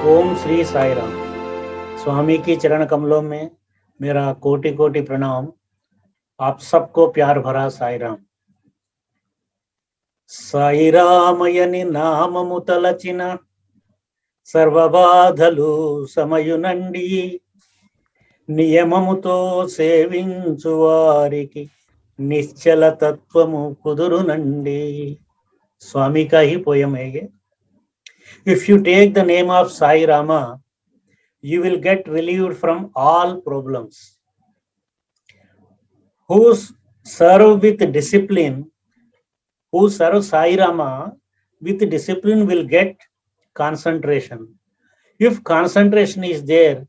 ओम श्री साई राम। स्वामी की चरण कमलों में मेरा कोटि कोटि प्रणाम। आप सबको प्यार भरा साई राम। సాయి రామయని నామము తలచిన సర్వబాధలు సమయునండి, నియమముతో సేవించు వారికి నిశ్చల తత్వము కుదురునండి. स्वामी का ही पोयम है ये. If you take the name of Sai Rama, you will get relieved from all problems. Who serve with discipline, who serve Sai Rama with discipline will get concentration. If concentration is there,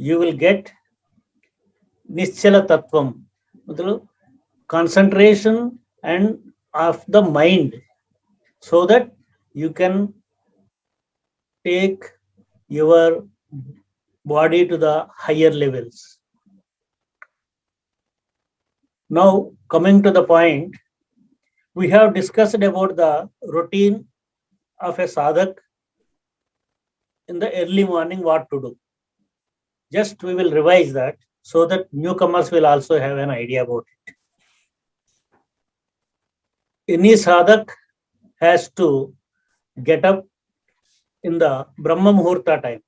you will get Nischala Tattvam, concentration and of the mind, so that you can take your body to the higher levels. Now, coming to the point, we have discussed about the routine of a sadhak in the early morning, what to do. Just we will revise that so that newcomers will also have an idea about it. Any sadhak has to get up in the Brahma Muhurta time.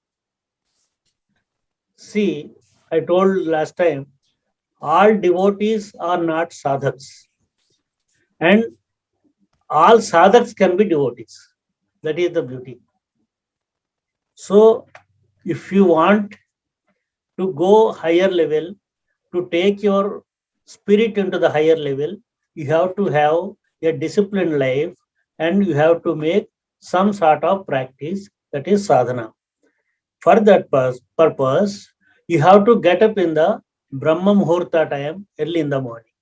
See, I told last time, all devotees are not sadhaks, and all sadhaks can be devotees. That is the beauty. So, if you want to go higher level, to take your spirit into the higher level, you have to have a disciplined life, and you have to make some sort of practice, that is sadhana. For that purpose, you have to get up in the Brahma Muhurta time, early in the morning.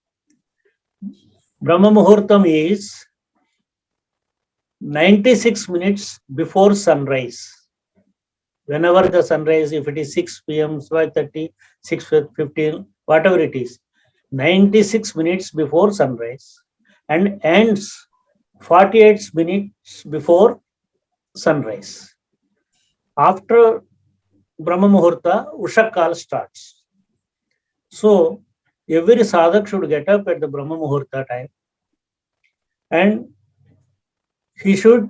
Brahma Muhurtam is 96 minutes before sunrise. Whenever the sunrise, if it is 6 p.m., 5:30, 6:15, whatever it is, 96 minutes before sunrise, and ends 48 minutes before sunrise. After Brahma Muhurta, Ushakal starts. So, every sadhak should get up at the Brahma Muhurta time, and he should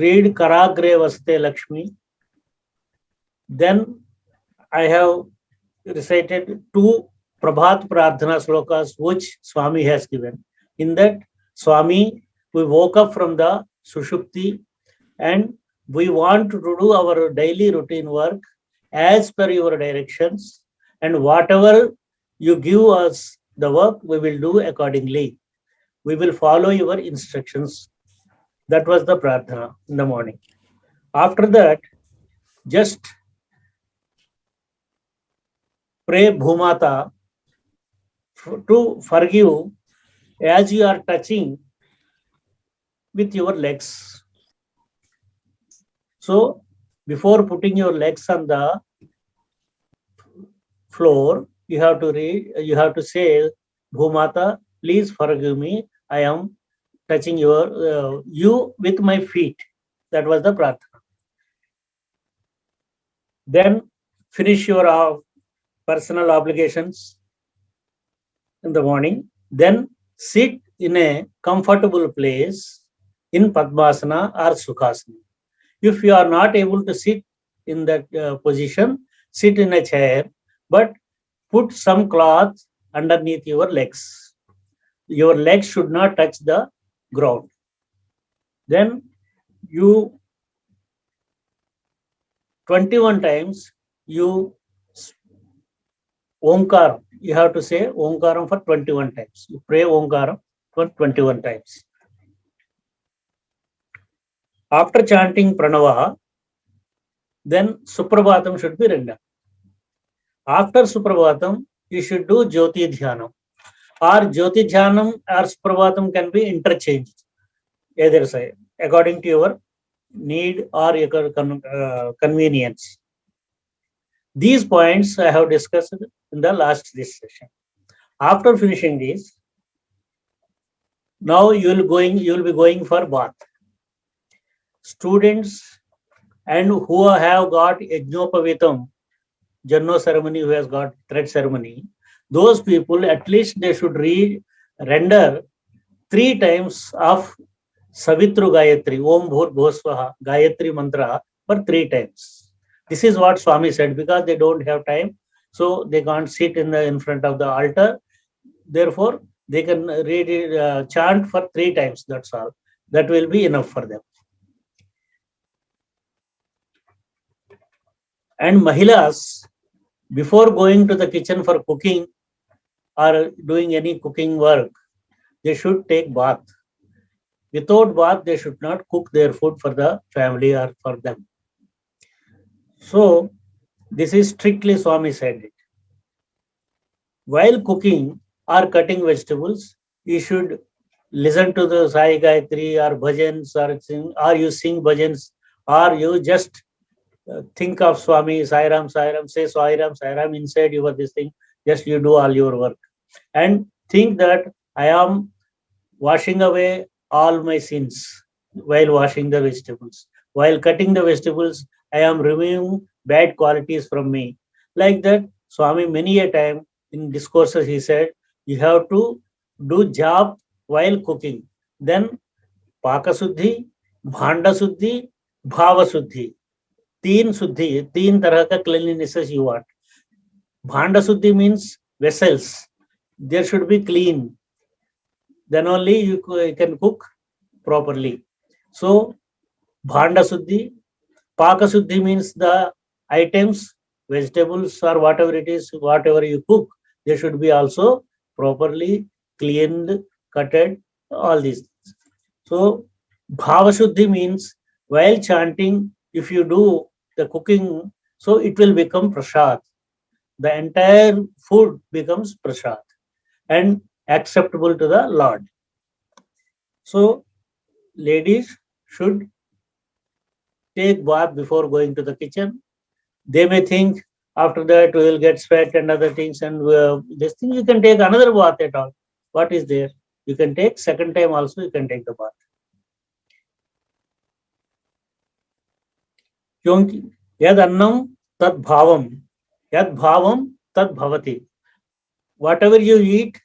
read Karagre Vaste Lakshmi. Then I have recited 2 Prabhat Prarthana slokas which Swami has given. In that, Swami, we woke up from the Sushupti and we want to do our daily routine work as per your directions, and whatever you give us the work, we will do accordingly. We will follow your instructions. That was the Prarthana in the morning. After that, just pray Bhumata to forgive as you are touching with your legs. So, before putting your legs on the floor, you have to say, Bhumata, please forgive me. I am touching you with my feet. That was the Prarthana. Then finish your personal obligations in the morning. Then sit in a comfortable place in Padmasana or Sukhasana. If you are not able to sit in that position, sit in a chair, but put some cloth underneath your legs. Your legs should not touch the ground. Then you 21 times you Omkar. You have to say Omkaram for 21 times. You pray Omkaram for 21 times. After chanting Pranava, then Suprabhatam should be rendered. After Suprabhatam, you should do Jyoti Dhyanam. Or Jyoti Dhyanam or Suprabhatam can be interchanged, either side, according to your need or your convenience. These points I have discussed in the last this session. After finishing this, now you will be going for bath. Students and who have got Yajnopavitam, Janno ceremony, who has got thread ceremony, those people at least they should render 3 times of Savitru Gayatri, Om Bhur Bhoswaha, Gayatri mantra for 3 times. This is what Swami said, because they don't have time, so they can't sit in front of the altar. Therefore, they can read it, chant for 3 times. That's all. That will be enough for them. And Mahilas, before going to the kitchen for cooking or doing any cooking work, they should take bath. Without bath, they should not cook their food for the family or for them. So, this is strictly Swami said it. While cooking or cutting vegetables, you should listen to the Sai Gayatri or bhajans, or you sing bhajans, or you just think of Swami, Sai Ram, say Sai Ram inside your this thing, just you do all your work. And think that I am washing away all my sins while washing the vegetables. While cutting the vegetables, I am removing bad qualities from me. Like that, Swami many a time in discourses he said, you have to do job while cooking. Then Paka Suddhi, Bhanda Suddhi, Bhava Suddhi. तीन तरह का cleanlinesses you want. Bhanda Suddhi means vessels. There should be clean. Then only you can cook properly. So, Bhanda Suddhi, Paka Suddhi means the items, vegetables or whatever it is, whatever you cook, they should be also properly cleaned, cutted, all these things. So, Bhava Shuddhi means while chanting, if you do the cooking, so it will become prasad. The entire food becomes prasad and acceptable to the Lord. So, ladies should take bath before going to the kitchen. They may think after that we will get sweat and other things, and this thing you can take another bath at all. What is there? You can take second time also, you can take the bath. क्योंकि यद अन्नम तद भावम तद bhavati. Whatever you eat,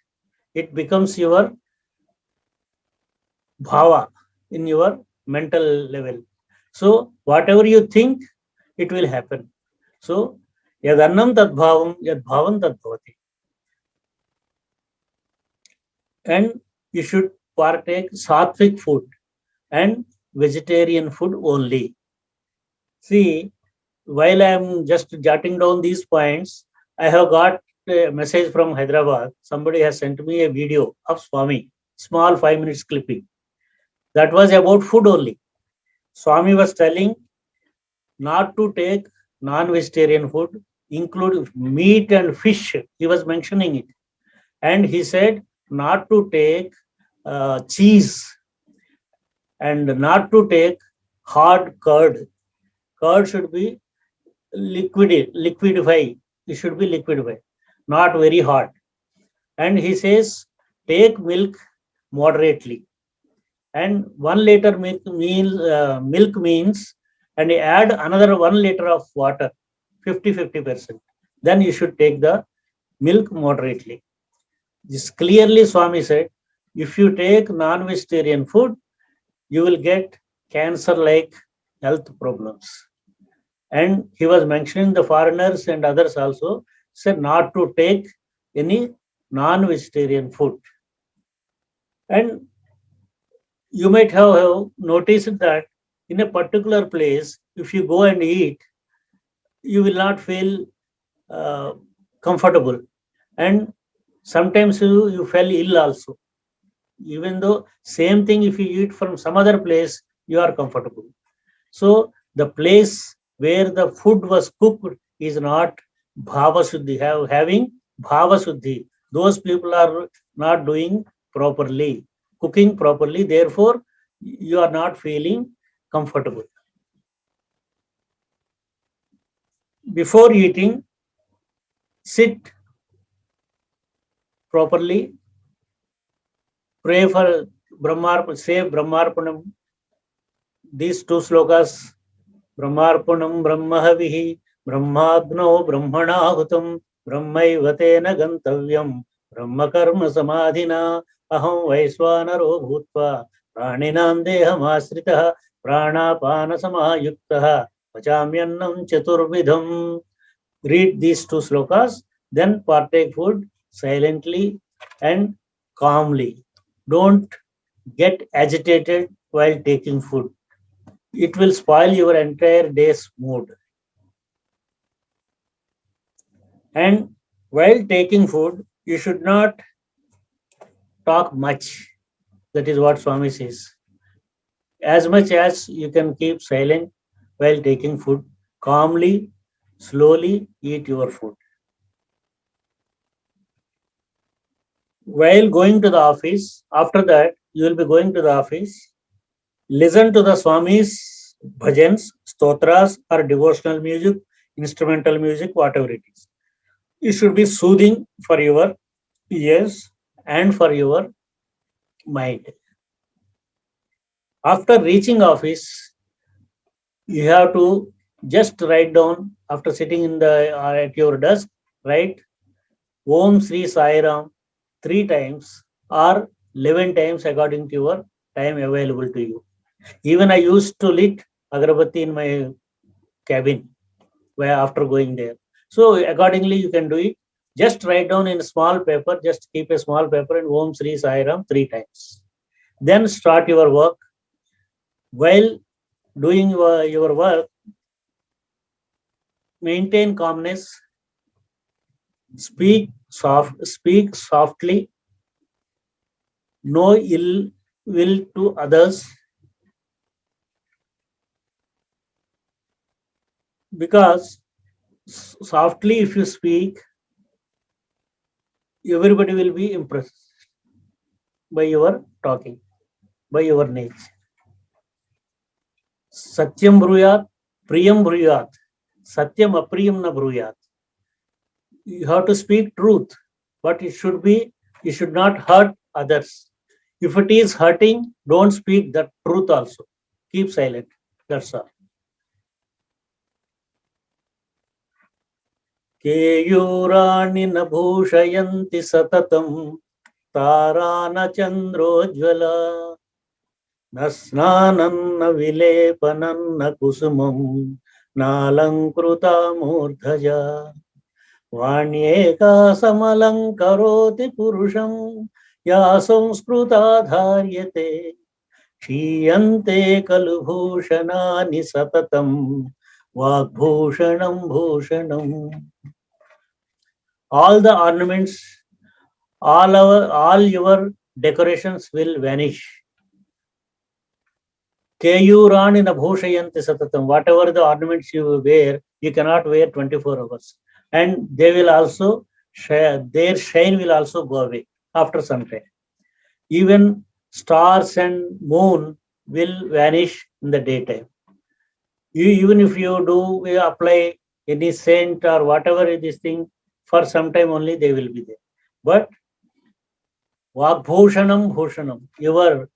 it becomes your bhava in your mental level. So whatever you think, it will happen. So yad annam tad bhavam tad bhavati. And you should partake sattvic food and vegetarian food only. See, while I am just jotting down these points, I have got a message from Hyderabad. Somebody has sent me a video of Swami, small 5 minutes clipping. That was about food only. Swami was telling not to take non-vegetarian food, include meat and fish. He was mentioning it. And he said not to take cheese and not to take hard curd. Curd should be liquidify. It should be liquidify, not very hot. And he says take milk moderately. And 1 liter milk means, and add another 1 liter of water, 50%. Then you should take the milk moderately. This clearly Swami said, if you take non-vegetarian food, you will get cancer-like health problems. And he was mentioning the foreigners and others also said not to take any non-vegetarian food. And you might have noticed that in a particular place, if you go and eat, you will not feel comfortable. And sometimes you fell ill also. Even though same thing, if you eat from some other place, you are comfortable. So the place where the food was cooked is not bhava suddhi, having bhava suddhi. Those people are not doing properly, cooking properly. Therefore, you are not feeling comfortable. Before eating, sit properly, pray for say Brahmarpanam. These 2 slokas ब्रह्मार्पणं ब्रह्महविः ब्रह्माग्नौ ब्रह्मणाहुतं ब्रह्मैव तेन गन्तव्यं ब्रह्मकर्म समाधिना अहं वैश्वानरो भूत्वा प्राणिनां देहमाश्रितः प्राणापानसमायुक्तः पचाम्यन्नं चतुर्विधं. Read these two slokas, then partake food silently and calmly. Don't get agitated while taking food. It will spoil your entire day's mood. And while taking food, you should not talk much. That is what Swami says. As much as you can keep silent while taking food, calmly, slowly eat your food. While going to the office, after that, you will be going to the office, listen to the Swami's bhajans, stotras, or devotional music, instrumental music, whatever it is. It should be soothing for your ears and for your mind. After reaching office, you have to just write down after sitting in the at your desk, write Om Sri Sai Ram 3 times or 11 times according to your time available to you. Even I used to lit agarbatti in my cabin where after going there. So accordingly you can do it. Just write down in a small paper, just keep a small paper and Om Sri Sai Ram 3 times. Then start your work. While doing your work, maintain calmness, speak softly, no ill will to others, because softly if you speak, everybody will be impressed by your talking, by your nature. Satyam bruyat, priyam bruyat, satyam apriyam na bruyat. You have to speak truth, but it should be, you should not hurt others. If it is hurting, don't speak the truth also. Keep silent. That's all. केयूराणि न भूषयन्ति सततं तारा न चन्द्रोज्ज्वला न स्नानं न विलेपनं न कुसुमं नालङ्कृता मूर्धजा वाण्येका समलङ्करोति पुरुषं या संस्कृता धार्यते क्षीयन्ते खलु भूषणानि सततं वाग्भूषणं भूषणम्. All the ornaments, all your decorations will vanish. Keyurani na bhushayanti satatam. Whatever the ornaments you wear, you cannot wear 24 hours. And they will also share, their shine will also go away after some time. Even stars and moon will vanish in the daytime. Even if you do apply any scent or whatever this thing, for some time only they will be there. But Vagbhushanam Bhushanam, your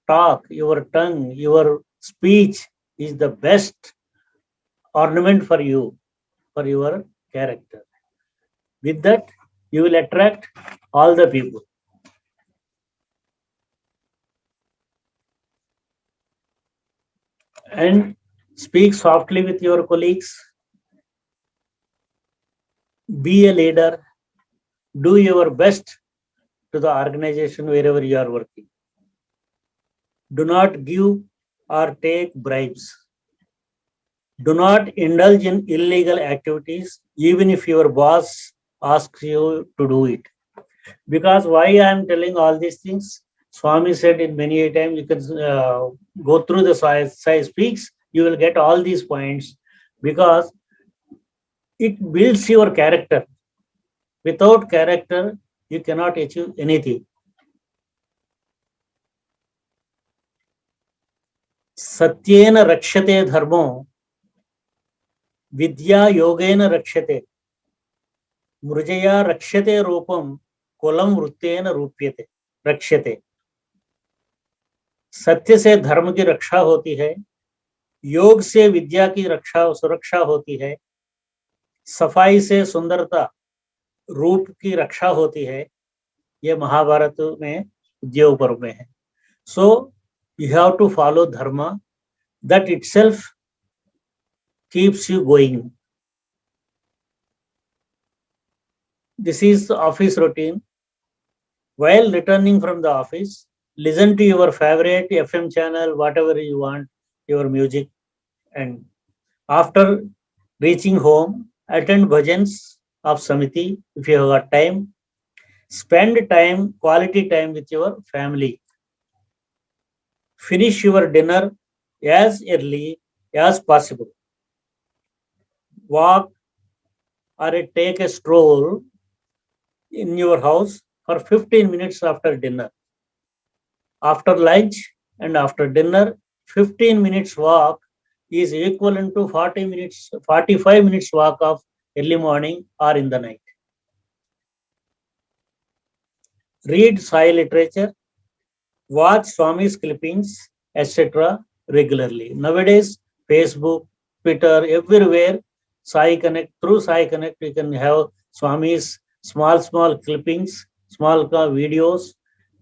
talk, your tongue, your speech is the best ornament for you, for your character. With that, you will attract all the people. And speak softly with your colleagues. Be a leader. Do your best to the organization wherever you are working. Do not give or take bribes. Do not indulge in illegal activities, even if your boss asks you to do it. Because why I am telling all these things? Swami said in many a time, you can go through the Sai speaks, you will get all these points because it builds your character. Without character, you cannot achieve anything. Satyena rakshate dharmo, vidya yogena rakshate, mrujaya rakshate rupam, kolam वृत्तेन रूप्यते रक्ष्यते. सत्य से धर्म की रक्षा होती है, योग से विद्या की रक्षा सुरक्षा होती है, सफाई से सुंदरता रूप की रक्षा होती है। ये महाभारत में उद्योग पर्व में है. So you have to follow dharma, that itself keeps you going. This is the office routine. While returning from the office, listen to your favorite FM channel, whatever you want, your music. And after reaching home, attend bhajans of Samiti if you have got time. Spend time, quality time with your family. Finish your dinner as early as possible. Walk or take a stroll in your house for 15 minutes after dinner. After lunch and after dinner, 15 minutes walk is equivalent to 40 minutes, 45 minutes walk of early morning or in the night. Read Sai literature, watch Swami's clippings, etc. regularly. Nowadays, Facebook, Twitter, everywhere, Sai Connect, through Sai Connect, you can have Swami's small clippings, small videos,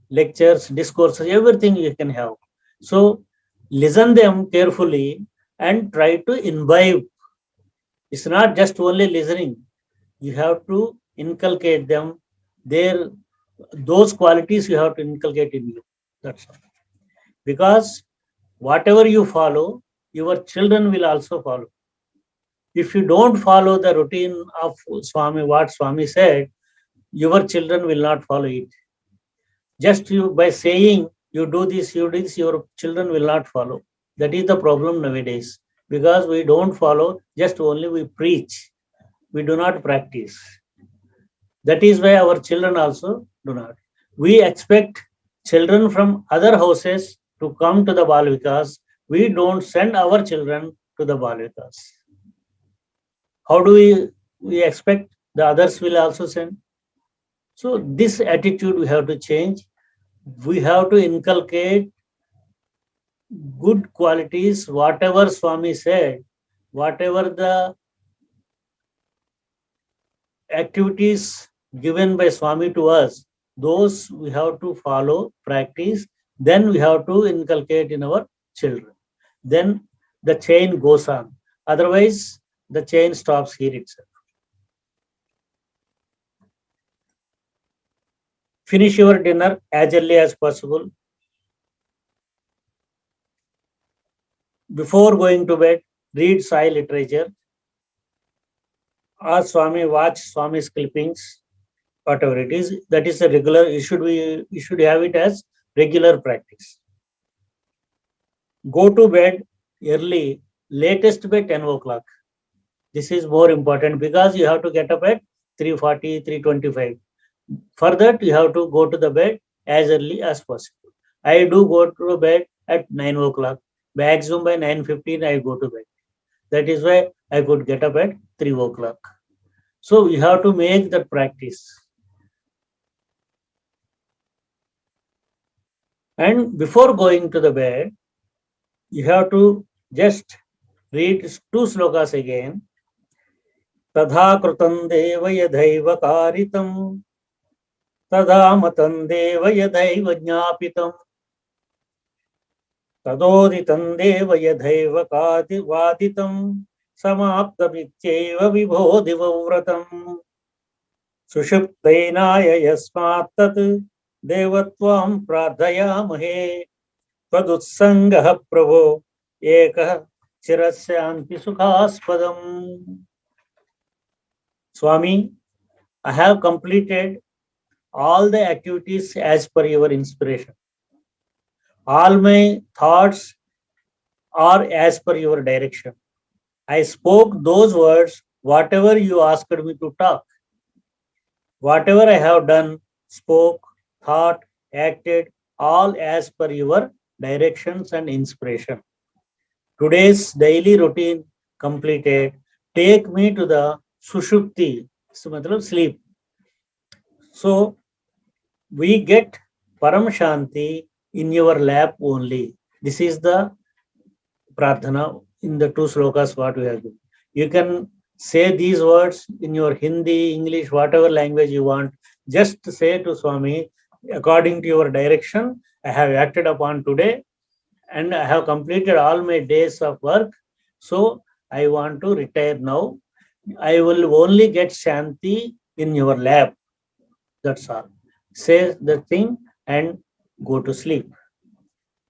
lectures, discourses, everything you can have. So listen them carefully and try to imbibe. It's not just only listening. You have to inculcate them. Their those qualities you have to inculcate in you. That's all. Because whatever you follow, your children will also follow. If you don't follow the routine of Swami, what Swami said, your children will not follow it. Just you by saying you do this, your children will not follow. That is the problem nowadays. Because we don't follow, just only we preach. We do not practice. That is why our children also do not. We expect children from other houses to come to the Balvikas. We don't send our children to the Balvikas. How do we expect the others will also send? So this attitude we have to change. We have to inculcate good qualities, whatever Swami said, whatever the activities given by Swami to us, those we have to follow, practice, then we have to inculcate in our children. Then the chain goes on. Otherwise, the chain stops here itself. Finish your dinner as early as possible. Before going to bed, read Sai literature. Ask Swami, watch Swami's clippings, whatever it is. That is a regular. You should have it as regular practice. Go to bed early, latest by 10 o'clock. This is more important because you have to get up at 3:40, 3:25. For that, you have to go to the bed as early as possible. I do go to bed at 9 o'clock. Maximum by 9:15, I go to bed. That is why I could get up at 3 o'clock. So you have to make that practice. And before going to the bed, you have to just read 2 slokas again. तथा कृतं देव यथैव कारितं तदा मतं देव यथैव ज्ञापितं तदोदितं देव यथैव वादितं समाप्तमित्यैव विभो दिवव्रतम् सुषुप्तैनाय यस्मात् तत् देवत्वां प्रार्थयामहे त्वदुत्सङ्गः प्रभो एकः चिरस्यान्ति सुखास्पदम्. Swami, I have completed all the activities as per your inspiration. All my thoughts are as per your direction. I spoke those words, whatever you asked me to talk. Whatever I have done, spoke, thought, acted, all as per your directions and inspiration. Today's daily routine completed. Take me to the Sushupti, so matlab sleep. So we get Param Shanti in your lap only. This is the prarthana in the two slokas what we have given. You can say these words in your Hindi, English, whatever language you want. Just say to Swami, according to your direction, I have acted upon today and I have completed all my days of work. So I want to retire now. I will only get Shanti in your lap. That's all. Say the thing and go to sleep.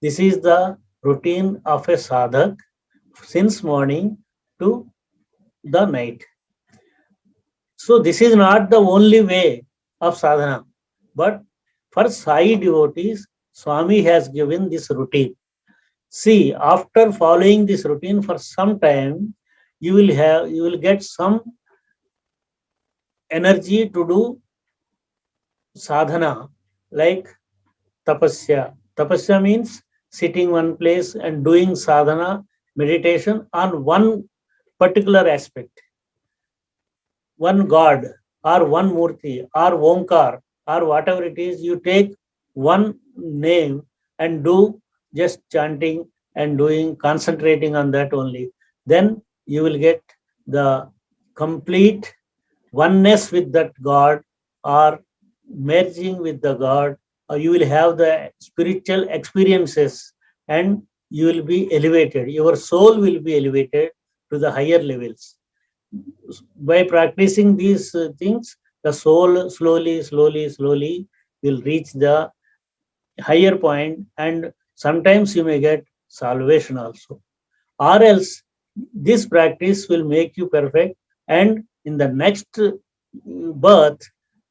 This is the routine of a sadhak since morning to the night. So this is not the only way of sadhana, but for Sai devotees, Swami has given this routine. See, after following this routine for some time, you will get some energy to do sadhana like tapasya. Tapasya means sitting one place and doing sadhana, meditation on one particular aspect, one God or one Murti or Omkar or whatever it is, you take one name and do just chanting and doing, concentrating on that only. Then you will get the complete oneness with that God or merging with the God, or you will have the spiritual experiences and you will be elevated. Your soul will be elevated to the higher levels. By practicing these things, the soul slowly will reach the higher point, and sometimes you may get salvation also. Or else, this practice will make you perfect, and in the next birth,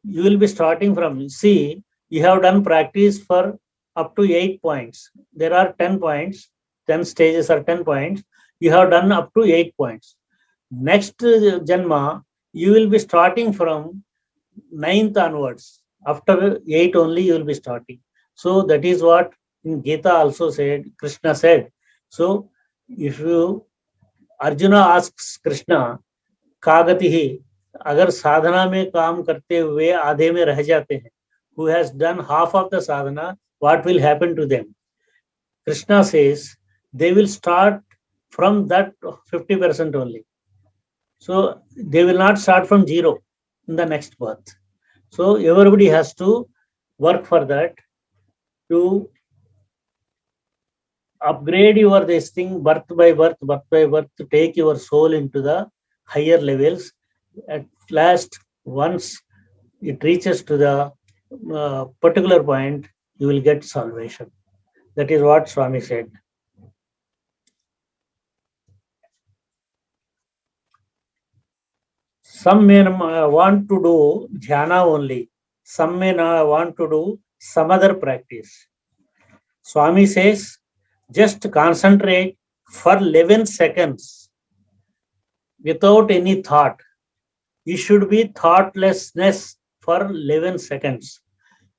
you will be starting from. See, you have done practice for up to 8 points. There are 10 points, 10 stages or 10 points. You have done up to 8 points. Next Janma, you will be starting from ninth onwards. After 8 only, you will be starting. So that is what in Gita also said, Krishna said. So if you, Arjuna asks Krishna, कागति ही अगर साधना में काम करते हुए आधे में रह जाते हैं, who has done half of the sadhana, what will happen to them? Krishna says they will start from that 50% only. So they will not start from zero in the next birth. So everybody has to work for that to upgrade your this thing birth by birth, to take your soul into the higher levels. At last, once it reaches to the particular point, you will get salvation. That is what Swami said. Some may want to do dhyana only. Some may not want to do some other practice. Swami says, just concentrate for 11 seconds without any thought. You should be thoughtlessness for 11 seconds.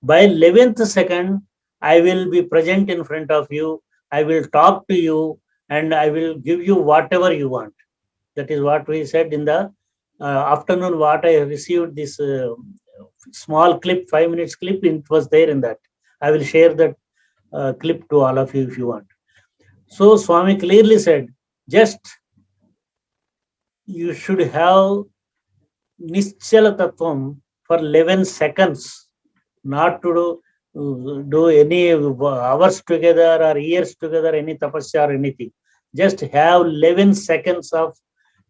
By 11th second, I will be present in front of you. I will talk to you and I will give you whatever you want. That is what we said in the afternoon. What I received this small clip, 5 minutes clip, it was there in that. I will share that clip to all of you if you want. So Swami clearly said, just you should have Nischala Tattvam for 11 seconds, not to do any hours together or years together, any tapasya or anything. Just have 11 seconds of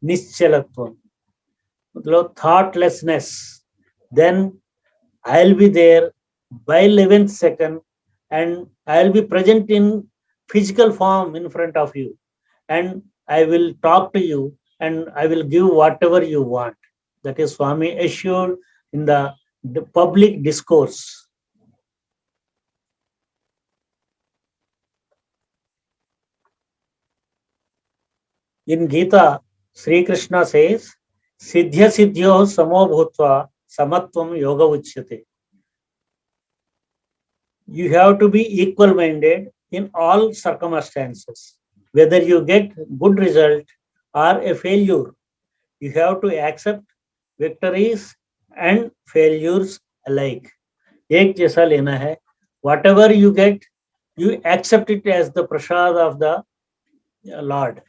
Nischalatvam, thoughtlessness. Then I'll be there by 11th second and I'll be present in physical form in front of you. And I will talk to you and I will give whatever you want. That is Swami assured in the public discourse. In Gita, Sri Krishna says, Siddhya Siddhyo Samo Bhutva Samatvam Yoga Uchyate. You have to be equal minded in all circumstances. Whether you get good result or a failure, you have to accept victories and failures alike. एक जैसा लेना है. Whatever you get, you accept it as the prasad of the Lord.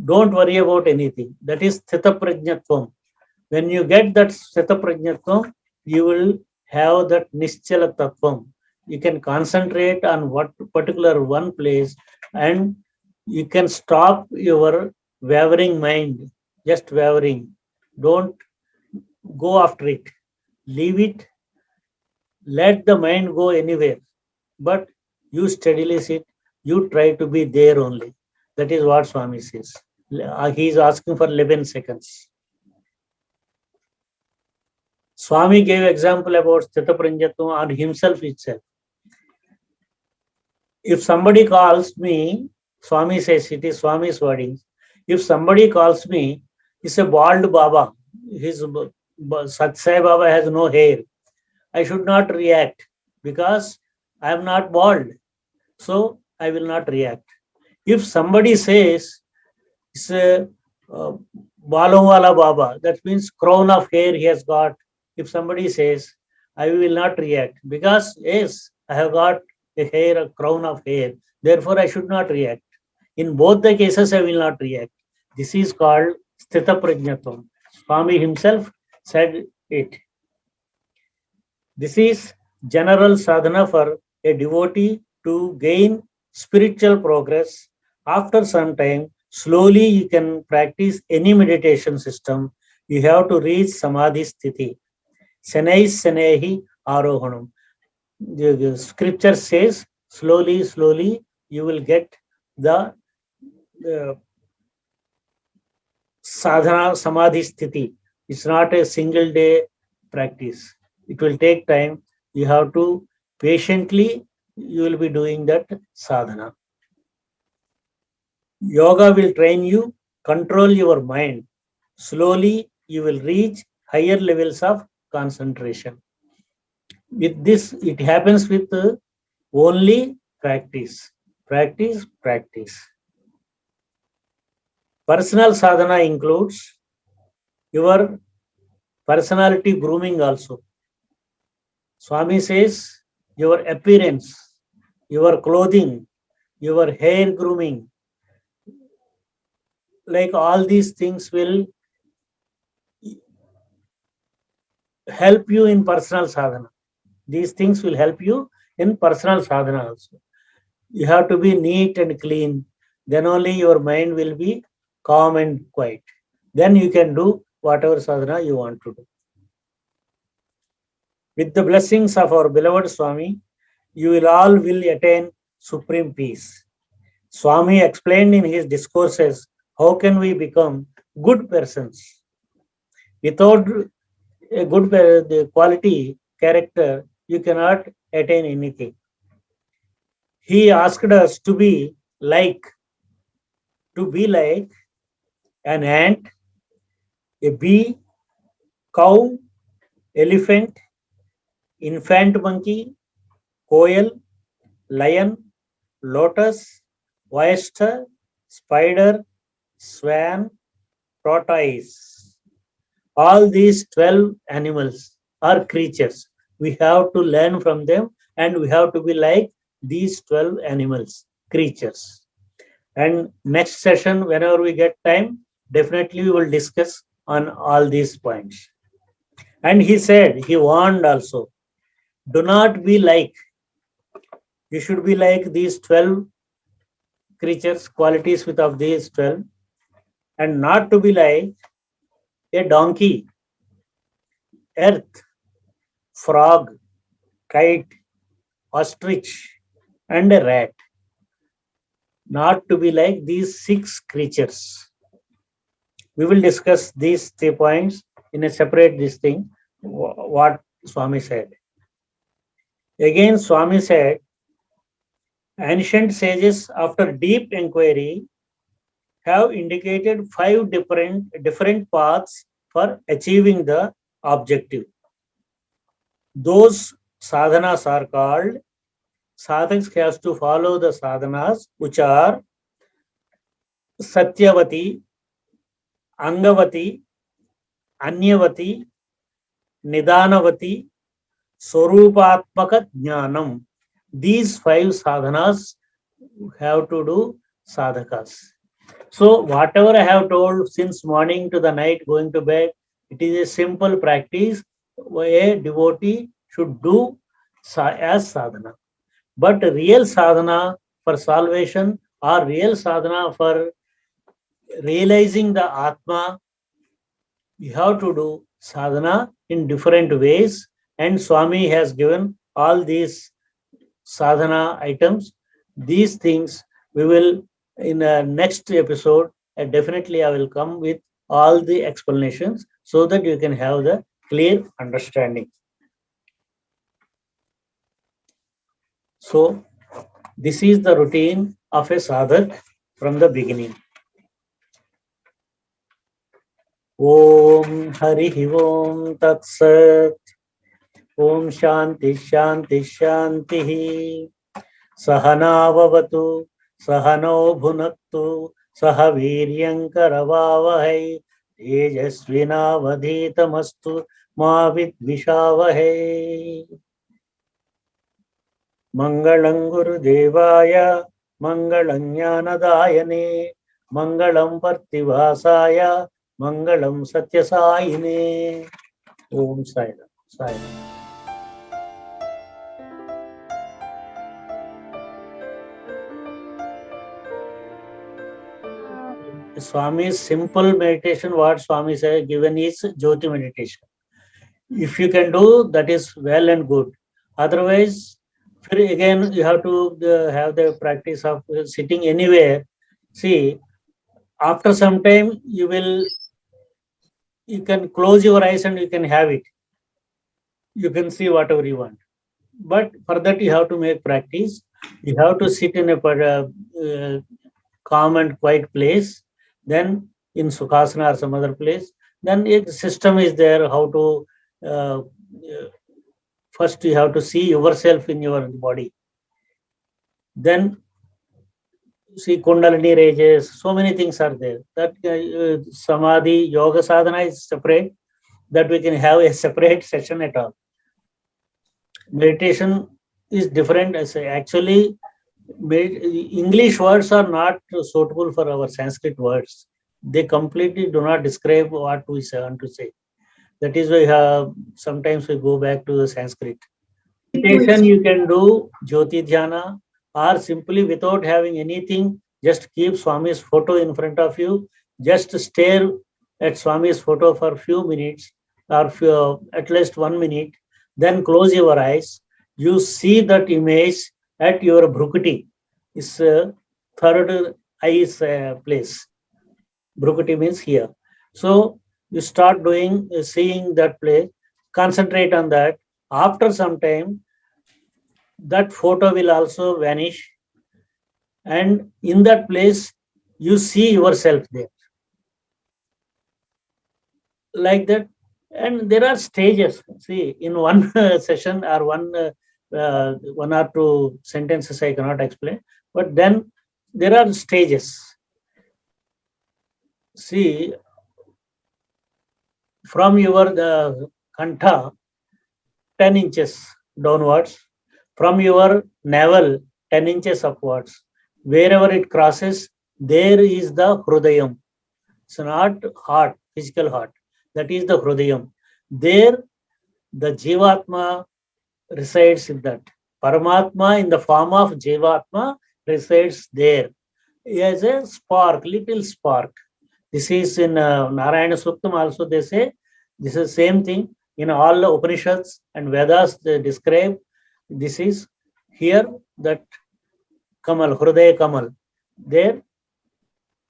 Don't worry about anything. That is sthita prajnatvam. When you get that sthita prajnatvam, you will have that nischala tattvam. You can concentrate on what particular one place, and you can stop your wavering mind, just wavering. Don't go after it. Leave it. Let the mind go anywhere. But you steadily sit. You try to be there only. That is what Swami says. He is asking for 11 seconds. Swami gave example about Sthita Pranjatvam on himself itself. If somebody calls me, Swami says, it is Swami's wording. If somebody calls me, it's a bald Baba. His Satsai Baba has no hair. I should not react because I am not bald. So I will not react. If somebody says it's a Balonwala Baba, that means crown of hair he has got. If somebody says, I will not react because yes, I have got a crown of hair, therefore I should not react. In both the cases, I will not react. This is called Sthita Prajnatvam. Swami himself said it. This is general sadhana for a devotee to gain spiritual progress. After some time, slowly you can practice any meditation system. You have to reach Samadhi Sthiti. Sanai Sanehi Arohanam. The scripture says, slowly, slowly, you will get the sadhana Samadhi Sthiti. It's not a single day practice. It will take time. You have to patiently, you will be doing that sadhana. Yoga will train you, control your mind. Slowly, you will reach higher levels of concentration. With this, it happens with only practice. Practice, practice. Personal sadhana includes your personality grooming also. Swami says your appearance, your clothing, your hair grooming, like all these things will help you in personal sadhana. These things will help you in personal sadhana also. You have to be neat and clean. Then only your mind will be calm and quiet. Then you can do whatever sadhana you want to do. With the blessings of our beloved Swami, you will attain supreme peace. Swami explained in his discourses how can we become good persons. Without a good the quality character, you cannot attain anything. He asked us to be like an ant, a bee, cow, elephant, infant monkey, koel, lion, lotus, oyster, spider, swan, tortoise. All these 12 animals are creatures. We have to learn from them and we have to be like these 12 animals, creatures. And next session, whenever we get time, definitely we will discuss on all these points. And he said, he warned also, do not be like, you should be like these 12 creatures, qualities with of these 12, and not to be like a donkey, earth, frog, kite, ostrich, and a rat. Not to be like these 6 creatures. We will discuss these 3 points in a separate this thing, what Swami said. Again, Swami said, ancient sages, after deep inquiry, have indicated 5 different paths for achieving the objective. Those sadhanas are called, sadhaks has to follow the sadhanas which are Satyavati, Angavati, Anyavati, Nidanavati, Swarupatmaka Jnanam. These 5 sadhanas have to do sadhakas. So whatever I have told since morning to the night going to bed, it is a simple practice a devotee should do as sadhana. But real sadhana for salvation or real sadhana for realizing the Atma, you have to do sadhana in different ways. And Swami has given all these sadhana items. These things we will in the next episode. Definitely, I will come with all the explanations so that you can have the clear understanding. So, this is the routine of a sadhak from the beginning. Om Hari Om Tat Sat. Om Shanti Shanti Shanti. सहनावतु सहनौ भुनक्तु सह वीर्यङ्करवावहै तेजस्विनावधीतमस्तु मा विद्विषावहै मङ्गलं गुरुदेवाय मङ्गलं ज्ञानदायने मङ्गलं पर्तिवासाय मङ्गलं सत्यसायिने Om Sairam Sairam Swami's simple meditation, what Swami said given is Jyoti meditation. If you can do, that is well and good. Otherwise, again, you have to have the practice of sitting anywhere. See, after some time, you can close your eyes and you can have it. You can see whatever you want. But for that, you have to make practice. You have to sit in a calm and quiet place. Then in Sukhasana or some other place. Then a system is there how to uh, first you have to see yourself in your body. Then see Kundalini rages, so many things are there. That Samadhi, Yoga Sadhana is separate, that we can have a separate session at all. Meditation is different. Actually, English words are not suitable for our Sanskrit words. They completely do not describe what we want to say. That is why sometimes we go back to the Sanskrit. Meditation you can do Jyoti Dhyana or simply without having anything, just keep Swami's photo in front of you. Just stare at Swami's photo for a few minutes or at least 1 minute. Then close your eyes. You see that image at your Bhrukuti. Is third eye's place. Bhrukuti means here. So you start doing, seeing that place. Concentrate on that. After some time, that photo will also vanish, and in that place you see yourself there like that. And there are stages. See, in one session or one or two sentences I cannot explain, but then there are stages. See, from your kantha 10 inches downwards, from your navel 10 inches upwards. Wherever it crosses, there is the Hrudayam. It's not heart, physical heart. That is the Hrudayam. There, the Jivatma resides in that. Paramatma in the form of Jivatma resides there. As a spark, little spark. This is in Narayana Suktam also they say, this is same thing. In all the Upanishads and Vedas they describe, this is here that Kamal, Hrudaya Kamal. There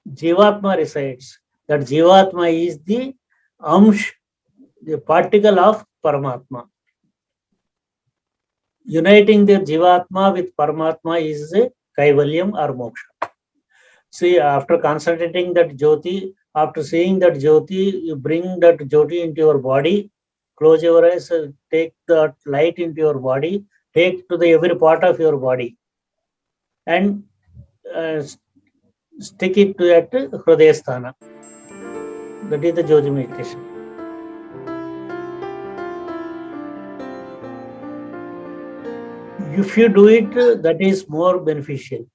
Jivatma resides. That Jivatma is the Amsh, the particle of Paramatma. Uniting the Jivatma with Paramatma is a Kaivalyam or Moksha. See, after concentrating that Jyoti, after seeing that Jyoti, you bring that Jyoti into your body, close your eyes, take that light into your body, take to the every part of your body, and uh, stick it to at Hridayasthana. That is the Jyoti meditation. If you do it, that is more beneficial.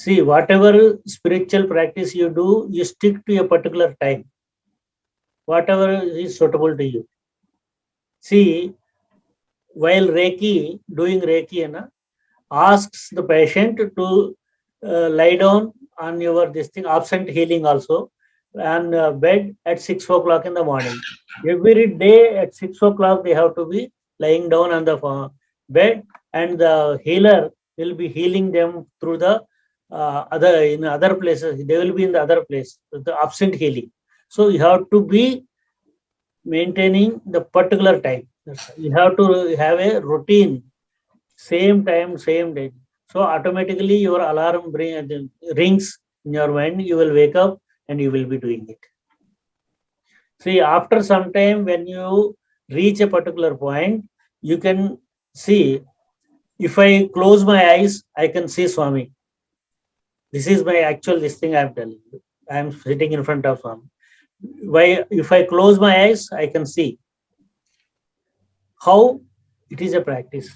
See, whatever spiritual practice you do, you stick to a particular time, whatever is suitable to you. See, while doing Reiki, asks the patient to lie down on your this thing, absent healing also, and bed at 6 o'clock in the morning. Every day at 6 o'clock, they have to be lying down on the bed, and the healer will be healing them through the other places. They will be in the other place, the absent healing. So you have to be maintaining the particular time. You have to have a routine, same time, same day. So automatically your alarm rings in your mind. You will wake up and you will be doing it. See, after some time, when you reach a particular point, you can see. If I close my eyes, I can see Swami. This is my actual this thing I am telling you. I am sitting in front of Swami. Why? If I close my eyes, I can see. How? It is a practice.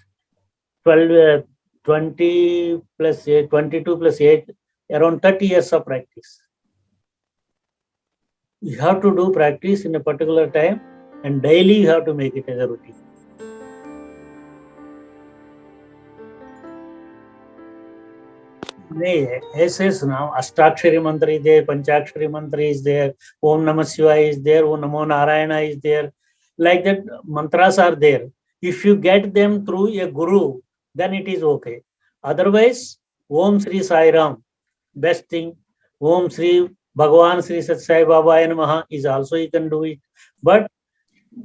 12, 20 plus 8, 22 plus 8, around 30 years of practice. You have to do practice in a particular time, and daily you have to make it as a routine. Yes, now Ashtakshari mantra is there, Panchakshari mantra is there, Om Namah Shivaya is there, Om Namo Narayana is there. Like that, mantras are there. If you get them through a guru, then it is okay. Otherwise, Om Sri Sai Ram, best thing. Om Sri Bhagavan Sri Sat Sai Baba Namaha is also you can do it. But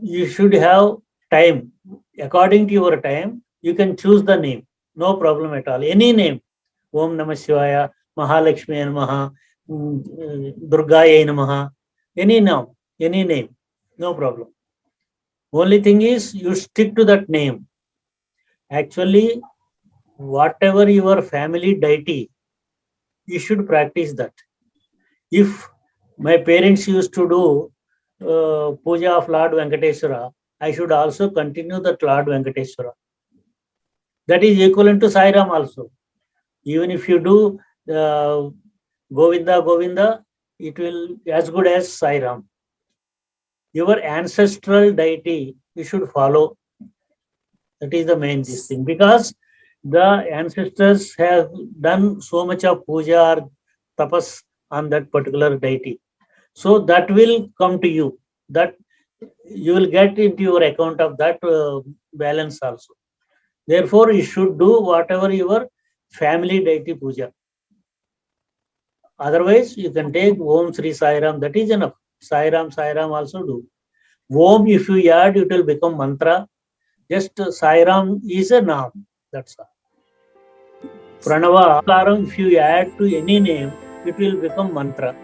you should have time. According to your time, you can choose the name. No problem at all. Any name. Om Namah Shivaya, Mahalakshmi Namaha, Durgaya Namaha. Any name. No problem. Only thing is you stick to that name. Actually, whatever your family deity, you should practice that. If my parents used to do puja of Lord Venkateswara, I should also continue that Lord Venkateswara. That is equivalent to Sai Ram also. Even if you do Govinda, Govinda, it will as good as Sai Ram. Your ancestral deity, you should follow. That is the main thing, because the ancestors have done so much of puja or tapas on that particular deity. So that will come to you. That you will get into your account of that balance also. Therefore, you should do whatever your family deity puja. Otherwise, you can take Om Sri Sai Ram. That is enough. Sai Ram also do. Om, if you add, it will become mantra. Just Sai Ram is a naam. That's all. Pranava, if you add to any name, it will become mantra.